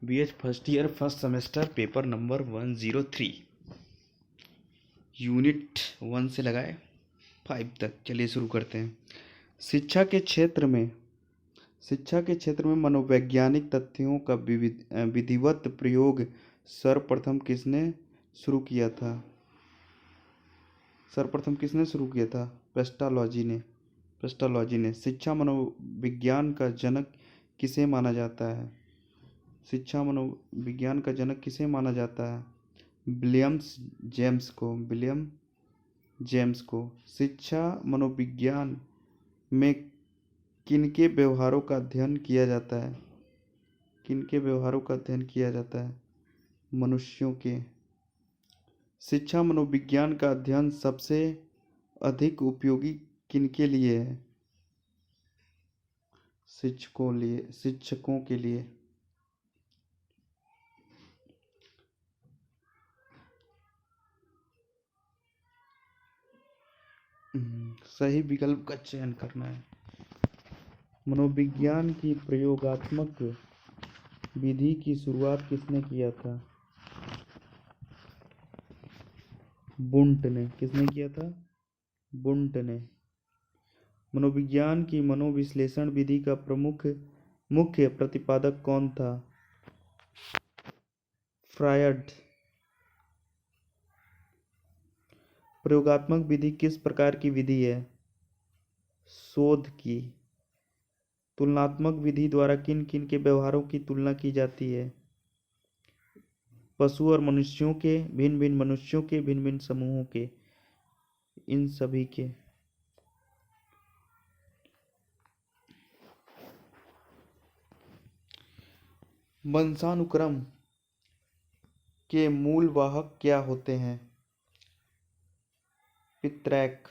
BH first year first semester paper number 103 unit 1 से लगाए 5 तक। चलिए शुरू करते हैं। शिक्षा के क्षेत्र में मनोवैज्ञानिक तथ्यों का विधिवत प्रयोग सर्वप्रथम किसने शुरू किया था? पेस्टालॉजी ने। शिक्षा मनोविज्ञान का जनक किसे माना जाता है? विलियम जेम्स को। शिक्षा मनोविज्ञान में किनके व्यवहारों का अध्ययन किया जाता है? मनुष्यों के। शिक्षा मनोविज्ञान का अध्ययन सबसे अधिक उपयोगी किनके लिए है? शिक्षकों के लिए। सही विकल्प का चयन करना है। मनोविज्ञान की प्रयोगात्मक विधि की शुरुआत किसने किया था? बुंट ने। किसने किया था? बुंट ने। मनोविज्ञान की मनोविश्लेषण विधि का मुख्य प्रतिपादक कौन था? फ्रायड। प्रयोगात्मक विधि किस प्रकार की विधि है? शोध की। तुलनात्मक विधि द्वारा किन किन के व्यवहारों की तुलना की जाती है? पशु और मनुष्यों के, भिन्न भिन्न समूहों के, इन सभी के। वंशानुक्रम के मूल वाहक क्या होते हैं? पितरैक।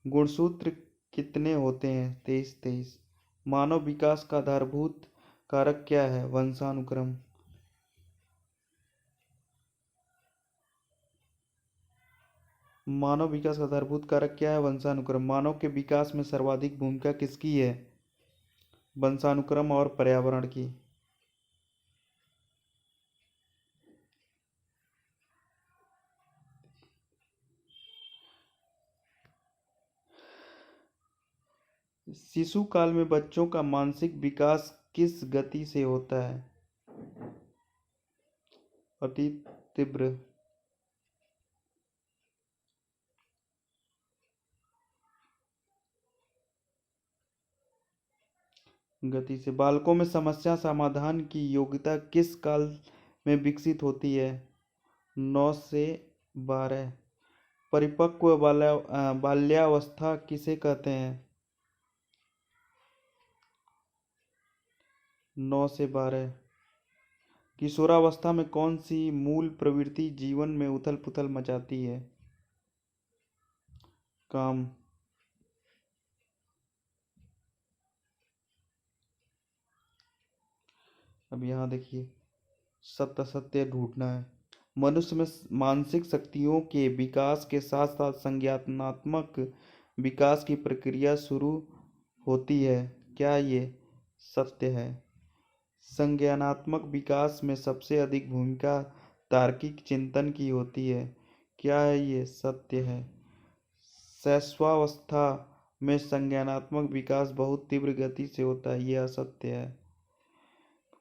गुणसूत्र कितने होते हैं? 23। मानव विकास का आधारभूत कारक क्या है? वंशानुक्रम। मानव के विकास में सर्वाधिक भूमिका किसकी है? वंशानुक्रम और पर्यावरण की। शिशु काल में बच्चों का मानसिक विकास किस गति से होता है? अति तीव्र गति से। बालकों में समस्या समाधान की योग्यता किस काल में विकसित होती है? 9 से 12। परिपक्व बाल्यावस्था किसे कहते हैं? 9 से 12। किशोरावस्था में कौन सी मूल प्रवृत्ति जीवन में उथल पुथल मचाती है? काम। अब यहाँ देखिए, सत्य ढूंढना है। मनुष्य में मानसिक शक्तियों के विकास के साथ साथ संज्ञानात्मक विकास की प्रक्रिया शुरू होती है। क्या ये सत्य है? संज्ञानात्मक विकास में सबसे अधिक भूमिका तार्किक चिंतन की होती है। क्या है ये सत्य है? शैशवावस्था में संज्ञानात्मक विकास बहुत तीव्र गति से होता है। ये असत्य है।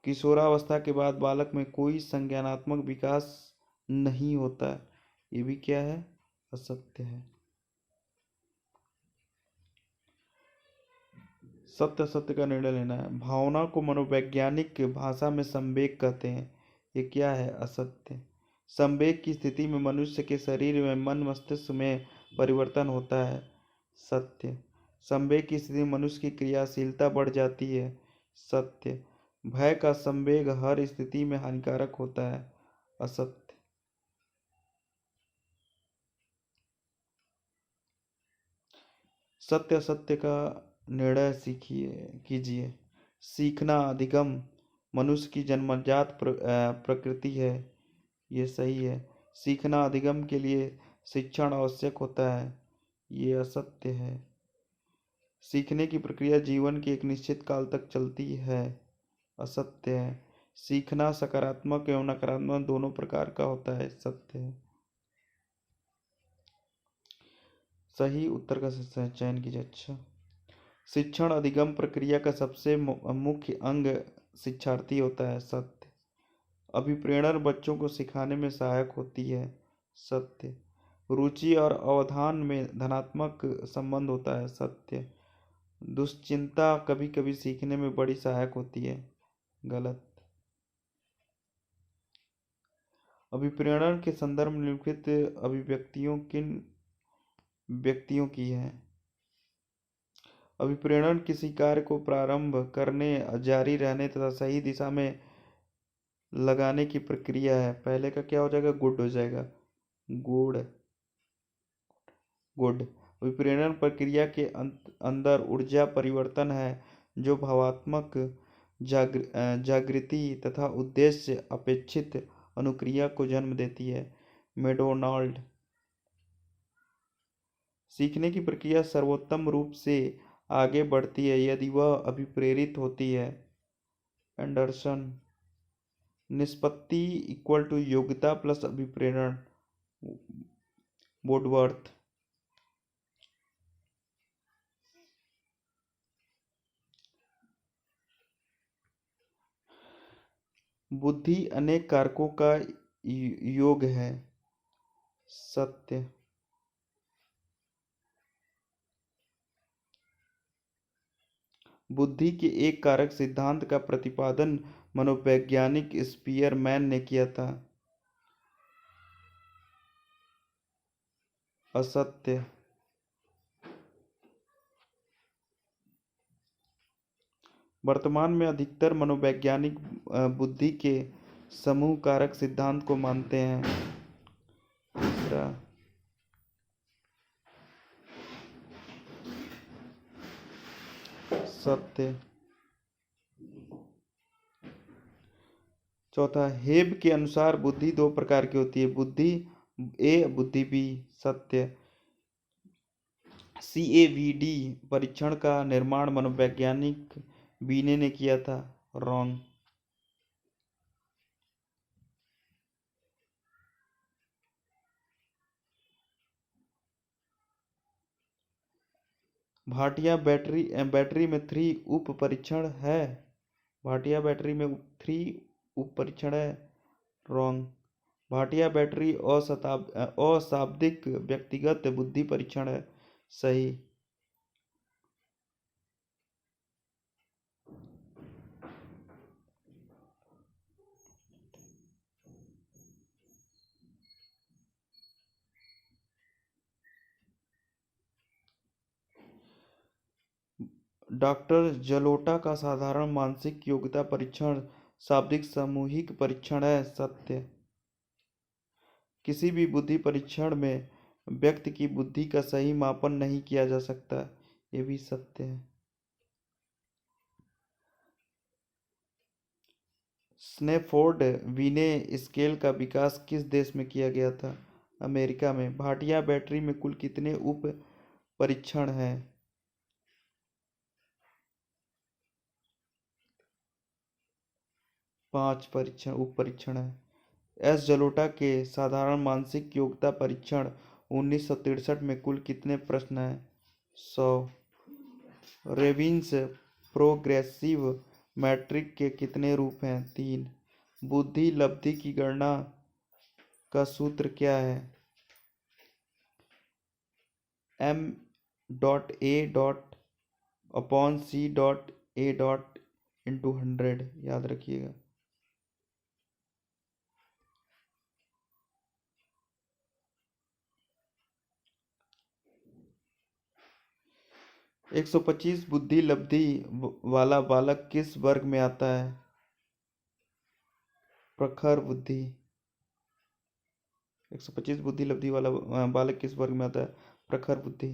किशोरावस्था के बाद बालक में कोई संज्ञानात्मक विकास नहीं होता। ये भी क्या है? असत्य है। सत्य का निर्णय लेना है। भावना को मनोवैज्ञानिक भाषा में संवेग कहते हैं। ये क्या है? असत्य। संवेग की स्थिति में मनुष्य के शरीर में मन मस्तिष्क में परिवर्तन होता है। सत्य। संवेग की स्थिति में मनुष्य की क्रियाशीलता बढ़ जाती है। सत्य। भय का संवेग हर स्थिति में हानिकारक होता है। असत्य। सत्य असत्य का निर्णय कीजिए। सीखना अधिगम मनुष्य की जन्मजात प्रकृति है। ये सही है। सीखना अधिगम के लिए शिक्षण आवश्यक होता है। ये असत्य है। सीखने की प्रक्रिया जीवन के एक निश्चित काल तक चलती है। असत्य है। सीखना सकारात्मक एवं नकारात्मक दोनों प्रकार का होता है। सत्य है। सही उत्तर का चयन कीजिए। अच्छा, शिक्षण अधिगम प्रक्रिया का सबसे मुख्य अंग शिक्षार्थी होता है। सत्य। अभिप्रेरण बच्चों को सिखाने में सहायक होती है। सत्य। रुचि और अवधान में धनात्मक संबंध होता है। सत्य। दुश्चिंता कभी कभी सीखने में बड़ी सहायक होती है। गलत। अभिप्रेरण के संदर्भ में निम्नलिखित अभिव्यक्तियों किन व्यक्तियों की है? अभिप्रेरण किसी कार्य को प्रारंभ करने, जारी रहने तथा सही दिशा में लगाने की प्रक्रिया है। पहले का क्या हो जाएगा? गुड हो जाएगा। गुड। गुड। विप्रेरण प्रक्रिया के अंदर ऊर्जा परिवर्तन है जो भावात्मक जागृति तथा उद्देश्य अपेक्षित अनुक्रिया को जन्म देती है। मैकडोनाल्ड। सीखने की प्रक्रिया सर्वोत्तम रूप से आगे बढ़ती है यदि वह अभिप्रेरित होती है। एंडरसन। निष्पत्ति इक्वल टू योग्यता प्लस अभिप्रेरण। वुडवर्थ। बुद्धि अनेक कारकों का योग है। सत्य। बुद्धि के एक कारक सिद्धांत का प्रतिपादन मनोवैज्ञानिक स्पीयरमैन ने किया था। असत्य। वर्तमान में अधिकतर मनोवैज्ञानिक बुद्धि के समूह कारक सिद्धांत को मानते हैं। तीसरा। सत्य। चौथा, हेब के अनुसार बुद्धि दो प्रकार की होती है, बुद्धि ए, बुद्धि बी। सत्य। CAVD परीक्षण का निर्माण मनोवैज्ञानिक बीने ने किया था। रॉन्ग। भाटिया बैटरी में 3 उप परीक्षण है। भाटिया बैटरी में 3 उप परीक्षण है। रॉन्ग। भाटिया बैटरी अशाब्दिक व्यक्तिगत बुद्धि परीक्षण है। सही। डॉक्टर जलोटा का साधारण मानसिक योग्यता परीक्षण शाब्दिक सामूहिक परीक्षण है। सत्य। किसी भी बुद्धि परीक्षण में व्यक्ति की बुद्धि का सही मापन नहीं किया जा सकता, ये भी सत्य है। स्नैफोर्ड विने स्केल का विकास किस देश में किया गया था? अमेरिका में। भाटिया बैटरी में कुल कितने उप परीक्षण हैं? 5 परीक्षण उप परीक्षण है। एस जलोटा के साधारण मानसिक योग्यता परीक्षण 1963 में कुल कितने प्रश्न हैं? 100। रेविन्स प्रोग्रेसिव मैट्रिक के कितने रूप हैं? 3। बुद्धि लब्धि की गणना का सूत्र क्या है? m.a.c.a.100 याद रखिएगा। 125 बुद्धि लब्धि वाला बालक किस वर्ग में आता है? प्रखर बुद्धि। 125 बुद्धि लब्धि वाला बालक किस वर्ग में आता है? प्रखर बुद्धि।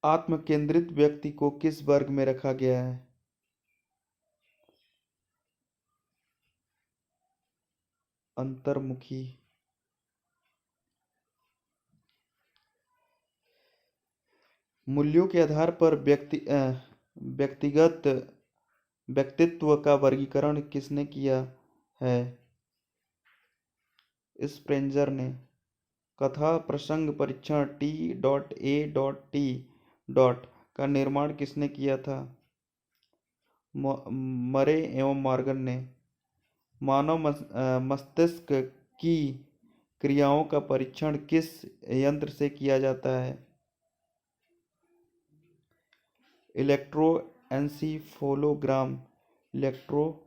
आत्म केंद्रित व्यक्ति को किस वर्ग में रखा गया है? अंतर्मुखी। मूल्यों के आधार पर व्यक्तिगत व्यक्तित्व का वर्गीकरण किसने किया है? स्प्रेंजर ने। कथा प्रसंग परीक्षण T.A.T. का निर्माण किसने किया था? मरे एवं मॉर्गन ने। मानव मस्तिष्क की क्रियाओं का परीक्षण किस यंत्र से किया जाता है? इलेक्ट्रोएन्सीफोलोग्राम। इलेक्ट्रो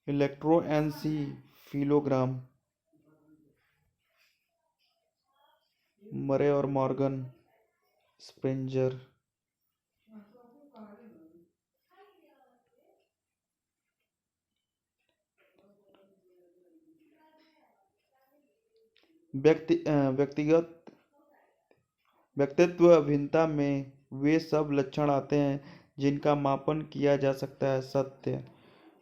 इलेक्ट्रोएन्सीफिलोग्राम। मरे और मॉर्गन। स्प्रेंजर। व्यक्तित्व भिन्नता में वे सब लक्षण आते हैं जिनका मापन किया जा सकता है। सत्य।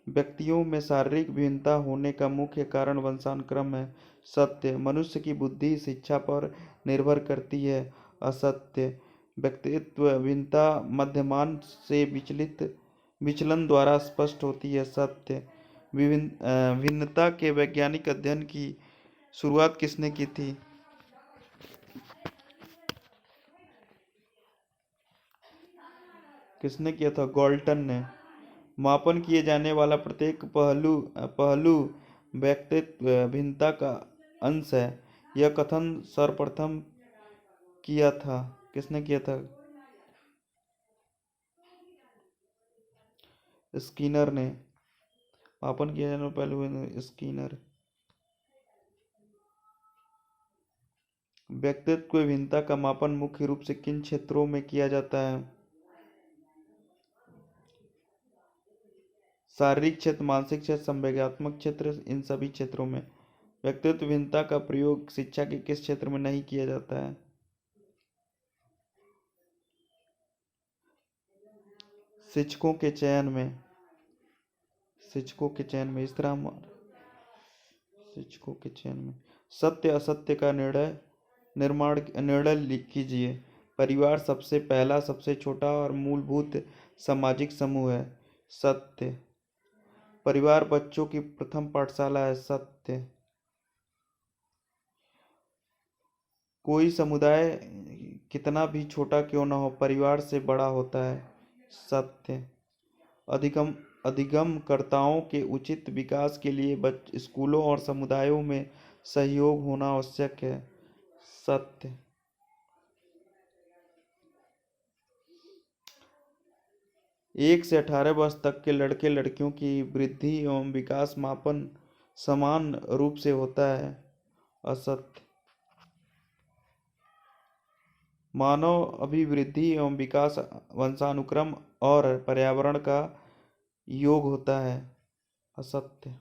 व्यक्तियों में शारीरिक भिन्नता होने का मुख्य कारण वंशानुक्रम है। सत्य। मनुष्य की बुद्धि शिक्षा पर निर्भर करती है। असत्य। व्यक्तित्व भिन्नता मध्यमान से विचलन द्वारा स्पष्ट होती है। सत्य। भिन्नता के वैज्ञानिक अध्ययन की शुरुआत किसने की थी? किसने किया था? गॉल्टन ने। मापन किए जाने वाला प्रत्येक पहलू व्यक्तित्व भिन्नता का अंश है। यह कथन सर्वप्रथम किया था। किसने किया था? स्किनर ने। मापन किया जाने वाला पहलू स्किनर। व्यक्तित्व भिन्नता का मापन मुख्य रूप से किन क्षेत्रों में किया जाता है? शारीरिक क्षेत्र, मानसिक क्षेत्र, संवेगात्मक क्षेत्र, इन सभी क्षेत्रों में। व्यक्तित्व भिन्नता का प्रयोग शिक्षा के किस क्षेत्र में नहीं किया जाता है? शिक्षकों के चयन में। शिक्षकों के चयन में। इस तरह हम शिक्षकों के चयन में। सत्य असत्य का निर्णय कीजिए। परिवार सबसे पहला, सबसे छोटा और मूलभूत सामाजिक समूह है। सत्य। परिवार बच्चों की प्रथम पाठशाला है। सत्य। कोई समुदाय कितना भी छोटा क्यों न हो, परिवार से बड़ा होता है। सत्य। अधिगमकर्ताओं के उचित विकास के लिए स्कूलों और समुदायों में सहयोग होना आवश्यक है। सत्य। 1 से 18 वर्ष तक के लड़के लड़कियों की वृद्धि एवं विकास मापन समान रूप से होता है। असत्य। मानव अभिवृद्धि एवं विकास वंशानुक्रम और पर्यावरण का योग होता है। असत्य।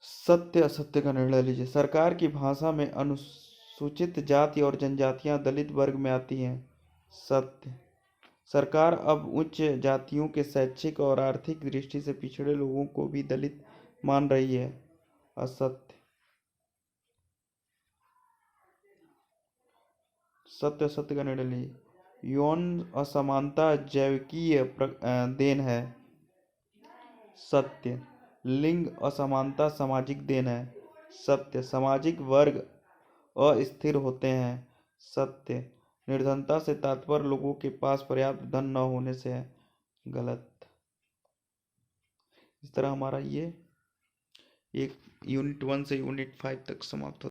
सत्य असत्य का निर्णय लीजिए। सरकार की भाषा में अनुसूचित जाति और जनजातियां दलित वर्ग में आती हैं। सत्य। सरकार अब उच्च जातियों के शैक्षिक और आर्थिक दृष्टि से पिछड़े लोगों को भी दलित मान रही है। असत्य। सत्य असत्य का निर्णय लीजिए। यौन असमानता जैविकीय देन है। सत्य। लिंग असमानता सामाजिक देन है। सत्य। सामाजिक वर्ग अस्थिर होते हैं। सत्य। निर्धनता से तात्पर्य लोगों के पास पर्याप्त धन न होने से है। गलत। इस तरह हमारा ये एक यूनिट 1 से यूनिट 5 तक समाप्त होता है।